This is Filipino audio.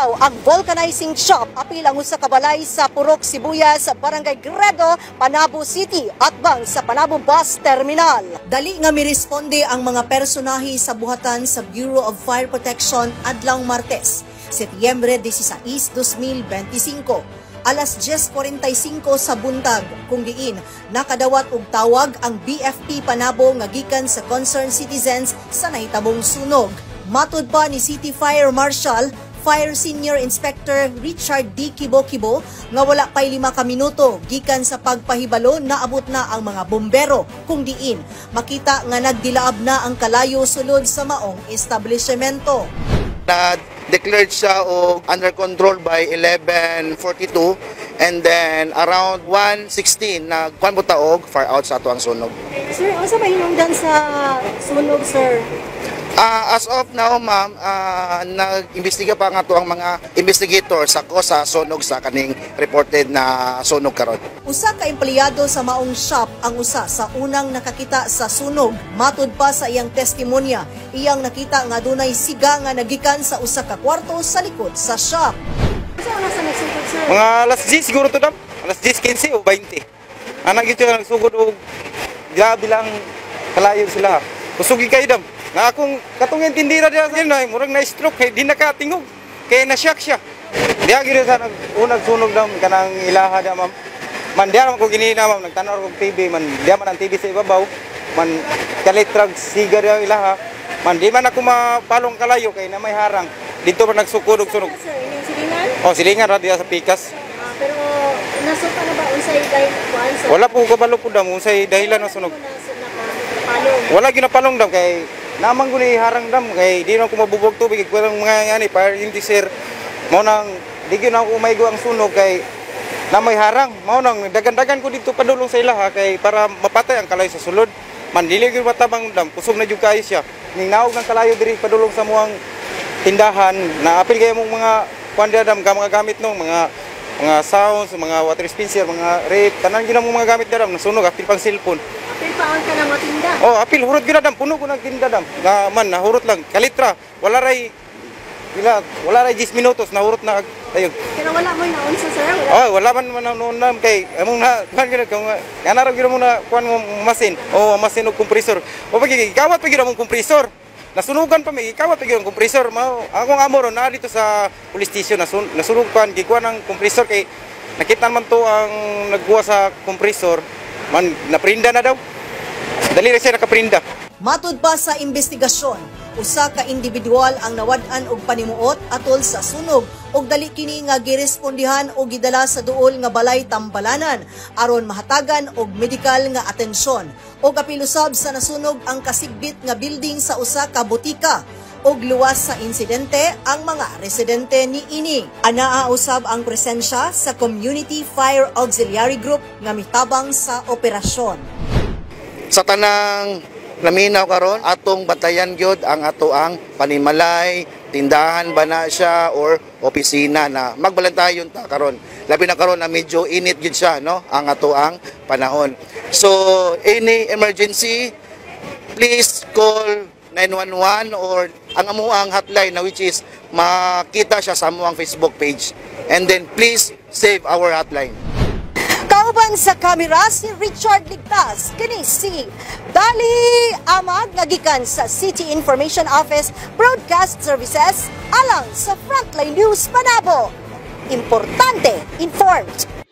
daw ang vulcanizing shop apil ang usa ka balay sa Purok Sibuyas sa Barangay Gredo, Panabo City atbang sa Panabo Bus Terminal. Dali nga miresponde ang mga personahe sa buhatan sa Bureau of Fire Protection adlawng Martes, Setyembre 16, 2025. Alas 10:45 sa buntag kung diin nakadawat og tawag ang BFP Panabo nga gikan sa concerned citizens sa nahitabong sunog. Matud pa ni City Fire Marshal Fire Senior Inspector Richard D. Kibo-Kibo nga wala pay 5 ka minuto gikan sa pagpahibalo naabot na ang mga bombero kung diin makita nga nagdilaab na ang kalayo sulod sa maong establishmento. Declared siya og under control by 11:42 and then around 1:16 nagkuan mo taog far out sa ato ang sunog. Sir, unsa may hinungdan sa sunog, sir? As of now, ma'am, nag-imbestiga pa nga to ang mga investigator sa kosa sunog sa kaning reported na sunog karon. Usa ka empleyado sa maong shop ang usa sa unang nakakita sa sunog. Matud pa sa iyang testimonya, iyang nakita nga dunay siga nga nagikan sa usa ka kwarto sa likod sa shop. Unsa oras ang nagsugod, sir? Mga alas 10 siguro to dam. Alas 10:15 o 20. Anak ito nga nagsugod og grabe lang kalayo sila. Kusugi kay dam. Nga akong katong tindira diya sa murag na stroke kay di nakatingog. Kay na-shock siya. Diya gid sa unang sunog dam kanang ilaha da ma'am. Man diya man ko ginina ma'am nagtanaw ko TV man diya man ang TV sa ibabaw. Man kalitrag sigar yung ilaha. Man di man ako mapalong kalayo kay na may harang. Dito pa nagsukod og sunog. Sir, inyong silingan? Oh, silingan ra diya sa pikas. Pero nasuka na ba unsay dahil kuan sa? Wala po ko balo po dam unsay dahilan ng sunog. Wala ginapalong dam kay namang guni harang dam kay di na ko mabubog tubig ko lang mga yani fire extinguisher mao nang di gyud ako maigo ang sunog kay na may harang mao nang dagan-dagan ko dito padulong sa ilaha kay para mapatay ang kalayo sa sulod man dili gyud matabang dam kusog na jud kayo siya ning naog ng kalayo diri padulong sa muang tindahan na apil kay mong mga kuan dam mga gamit no mga sounds mga water dispenser mga rep tanan gyud ang mga gamit dam nasunog apil pang cellphone. Apil paon ka na matinda? Oh, apil hurot gyud dam, puno ko nagtinda dam. Nga man nahurot lang kalitra. Wala ray 10 minutos nahurot na ayun. Pero wala mo naunsa, sir? Wala man noon dam kay among na kan gyud kung ana ra gyud mo na kuan mo masin. Masin og kompresor. O pagi gawat pa gyud among kompresor. Nasunugan pa may ikawat pa gyud ang kompresor. Mao akong amo ron na dito sa police station nasunugan gikuan ang kompresor kay nakita man to ang nagkuha sa kompresor. Man naprinda na daw. Dali na siya nakaprinda. Matud pa sa investigasyon, usa ka individual ang nawad-an og panimuot atol sa sunog ug dali kini nga girespondihan o gidala sa duol nga balay Tambalanan aron mahatagan og medikal nga atensyon. Og apil usab sa nasunog ang kasigbit nga building sa usa ka butika og luwas sa insidente ang mga residente ni ini. Anaa usab ang presensya sa Community Fire Auxiliary Group nga mitabang sa operasyon. Sa tanang laminaw karon atong batayan gyud ang ato ang panimalay, tindahan ba na siya or opisina na magbalantayon ta karon. Labi na karon na medyo init gyud siya no ang ato ang panahon. So any emergency please call 911 or ang amuang hotline na which is makita siya sa amuang Facebook page. And then please save our hotline. Kauban sa kamera si Richard Ligtas, kini si Dali Amag nagikan sa City Information Office Broadcast Services alang sa Frontline News Panabo. Importante, informed.